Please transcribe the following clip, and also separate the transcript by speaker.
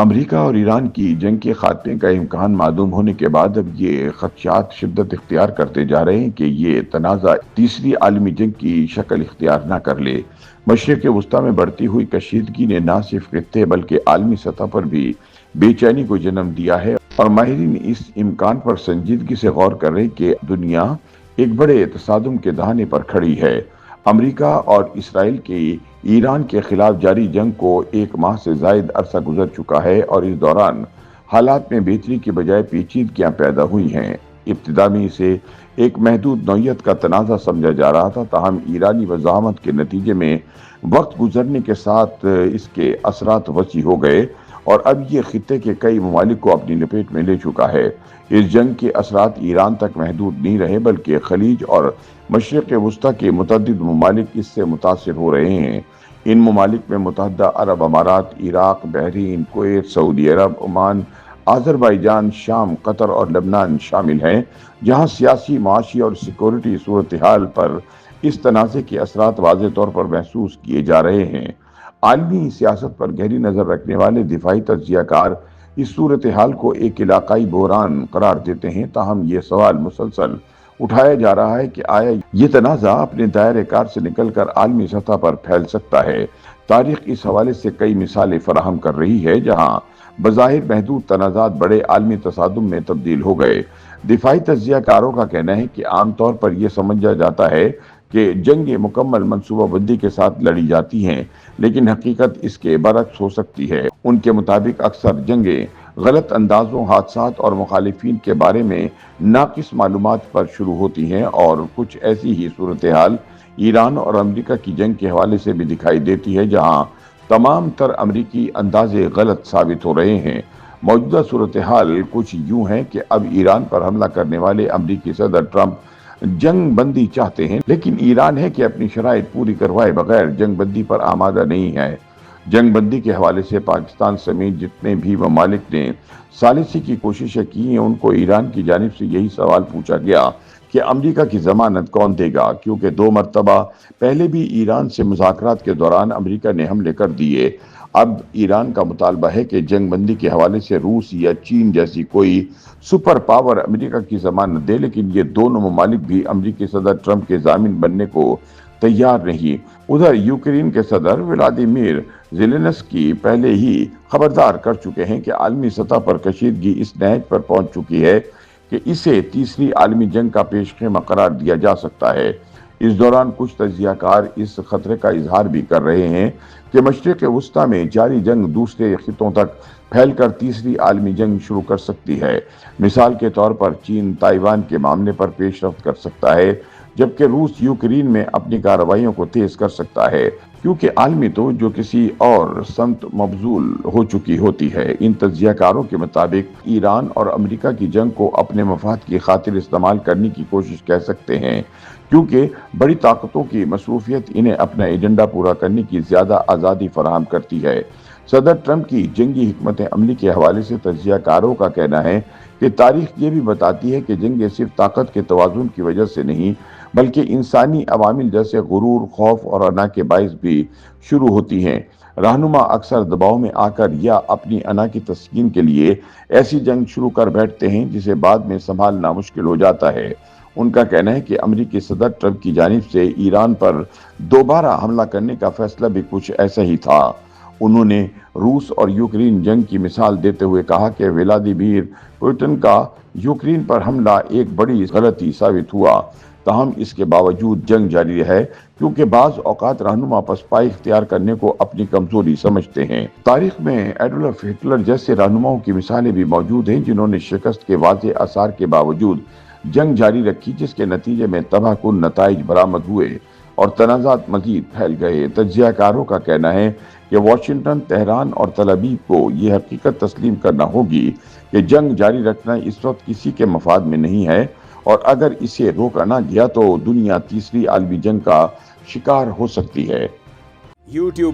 Speaker 1: امریکہ اور ایران کی جنگ کے خاتمے کا امکان معدوم ہونے کے بعد اب یہ خدشات شدت اختیار کرتے جا رہے ہیں کہ یہ تنازع تیسری عالمی جنگ کی شکل اختیار نہ کر لے۔ مشرق وسطیٰ میں بڑھتی ہوئی کشیدگی نے نہ صرف خطے بلکہ عالمی سطح پر بھی بے چینی کو جنم دیا ہے، اور ماہرین اس امکان پر سنجیدگی سے غور کر رہے ہیں کہ دنیا ایک بڑے تصادم کے دہانے پر کھڑی ہے۔ امریکہ اور اسرائیل کی ایران کے خلاف جاری جنگ کو ایک ماہ سے زائد عرصہ گزر چکا ہے، اور اس دوران حالات میں بہتری کے بجائے پیچیدگیاں پیدا ہوئی ہیں۔ ابتدا میں اسے ایک محدود نوعیت کا تنازع سمجھا جا رہا تھا، تاہم ایرانی مزاحمت کے نتیجے میں وقت گزرنے کے ساتھ اس کے اثرات وسیع ہو گئے، اور اب یہ خطے کے کئی ممالک کو اپنی لپیٹ میں لے چکا ہے۔ اس جنگ کے اثرات ایران تک محدود نہیں رہے، بلکہ خلیج اور مشرق وسطیٰ کے متعدد ممالک اس سے متاثر ہو رہے ہیں۔ ان ممالک میں متحدہ عرب امارات، عراق، بحرین، کویت، سعودی عرب، عمان، آذربائیجان، شام، قطر اور لبنان شامل ہیں، جہاں سیاسی، معاشی اور سیکورٹی صورتحال پر اس تنازع کے اثرات واضح طور پر محسوس کیے جا رہے ہیں۔ عالمی سیاست پر گہری نظر رکھنے والے دفاعی تجزیہ کار اس صورتحال کو ایک علاقائی بحران قرار دیتے ہیں، تاہم یہ سوال مسلسل اٹھایا جا رہا ہے کہ آیا یہ تنازع اپنے دائرۂ کار سے نکل کر عالمی سطح پر پھیل سکتا ہے۔ تاریخ اس حوالے سے کئی مثالیں فراہم کر رہی ہے جہاں بظاہر محدود تنازعات بڑے عالمی تصادم میں تبدیل ہو گئے۔ دفاعی تجزیہ کاروں کا کہنا ہے کہ عام طور پر یہ سمجھا جاتا ہے کہ جنگیں مکمل منصوبہ بندی کے ساتھ لڑی جاتی ہیں، لیکن حقیقت اس کے برعکس ہو سکتی ہے۔ ان کے مطابق اکثر جنگیں غلط اندازوں، حادثات اور مخالفین کے بارے میں ناقص معلومات پر شروع ہوتی ہیں، اور کچھ ایسی ہی صورتحال ایران اور امریکہ کی جنگ کے حوالے سے بھی دکھائی دیتی ہے، جہاں تمام تر امریکی اندازے غلط ثابت ہو رہے ہیں۔ موجودہ صورتحال کچھ یوں ہے کہ اب ایران پر حملہ کرنے والے امریکی صدر ٹرمپ جنگ بندی چاہتے ہیں، لیکن ایران ہے کہ اپنی شرائط پوری کروائے بغیر جنگ بندی پر آمادہ نہیں ہے۔ جنگ بندی کے حوالے سے پاکستان سمیت جتنے بھی ممالک نے ثالثی کی کوششیں کی ہیں، ان کو ایران کی جانب سے یہی سوال پوچھا گیا کہ امریکہ کی ضمانت کون دے گا، کیونکہ 2 مرتبہ پہلے بھی ایران سے مذاکرات کے دوران امریکہ نے حملے کر دیے۔ اب ایران کا مطالبہ ہے کہ جنگ بندی کے حوالے سے روس یا چین جیسی کوئی سپر پاور امریکہ کی ضمانت دے، لیکن یہ دونوں ممالک بھی امریکی صدر ٹرمپ کے ضامن بننے کو تیار نہیں۔ ادھر یوکرین کے صدر ولادیمیر زیلنسکی پہلے ہی خبردار کر چکے ہیں کہ عالمی سطح پر کشیدگی اس نہج پر پہنچ چکی ہے کہ اسے تیسری عالمی جنگ کا پیش خیمہ قرار دیا جا سکتا ہے۔ اس دوران کچھ تجزیہ کار اس خطرے کا اظہار بھی کر رہے ہیں کہ مشرق وسطیٰ میں جاری جنگ دوسرے خطوں تک پھیل کر تیسری عالمی جنگ شروع کر سکتی ہے۔ مثال کے طور پر چین تائیوان کے معاملے پر پیش رفت کر سکتا ہے، جبکہ روس یوکرین میں اپنی کارروائیوں کو تیز کر سکتا ہے، کیونکہ عالمی توجہ کسی اور سمت مبذول ہو چکی ہوتی ہے۔ ان تجزیہ کاروں کے مطابق ایران اور امریکہ کی جنگ کو اپنے مفاد کی خاطر استعمال کرنے کی کوشش کہہ سکتے ہیں، کیونکہ بڑی طاقتوں کی مصروفیت انہیں اپنا ایجنڈا پورا کرنے کی زیادہ آزادی فراہم کرتی ہے۔ صدر ٹرمپ کی جنگی حکمت عملی کے حوالے سے تجزیہ کاروں کا کہنا ہے کہ تاریخ یہ بھی بتاتی ہے کہ جنگیں صرف طاقت کے توازن کی وجہ سے نہیں، بلکہ انسانی عوامل جیسے غرور، خوف اور انا کے باعث بھی شروع ہوتی ہیں۔ رہنما اکثر دباؤ میں آ کر یا اپنی انا کی تسکین کے لیے ایسی جنگ شروع کر بیٹھتے ہیں جسے بعد میں سنبھالنا مشکل ہو جاتا ہے۔ ان کا کہنا ہے کہ امریکی صدر ٹرمپ کی جانب سے ایران پر دوبارہ حملہ کرنے کا فیصلہ بھی کچھ ایسا ہی تھا۔ انہوں نے روس اور یوکرین جنگ کی مثال دیتے ہوئے کہا کہ ولادیمیر پوٹن کا یوکرین پر حملہ ایک بڑی غلطی ثابت ہوا، تاہم اس کے باوجود جنگ جاری ہے، کیونکہ بعض اوقات رہنما پسپائی اختیار کرنے کو اپنی کمزوری سمجھتے ہیں۔ تاریخ میں ایڈولف ہٹلر جیسے رہنماؤں کی مثالیں بھی موجود ہیں، جنہوں نے شکست کے واضح آثار کے باوجود جنگ جاری رکھی، جس کے نتیجے میں تباہ کن نتائج برآمد ہوئے اور تنازعات مزید پھیل گئے۔ تجزیہ کاروں کا کہنا ہے کہ واشنگٹن، تہران اور تل ابیب کو یہ حقیقت تسلیم کرنا ہوگی کہ جنگ جاری رکھنا اس وقت کسی کے مفاد میں نہیں ہے، اور اگر اسے روکا نہ گیا تو دنیا تیسری عالمی جنگ کا شکار ہو سکتی ہے۔
Speaker 2: YouTube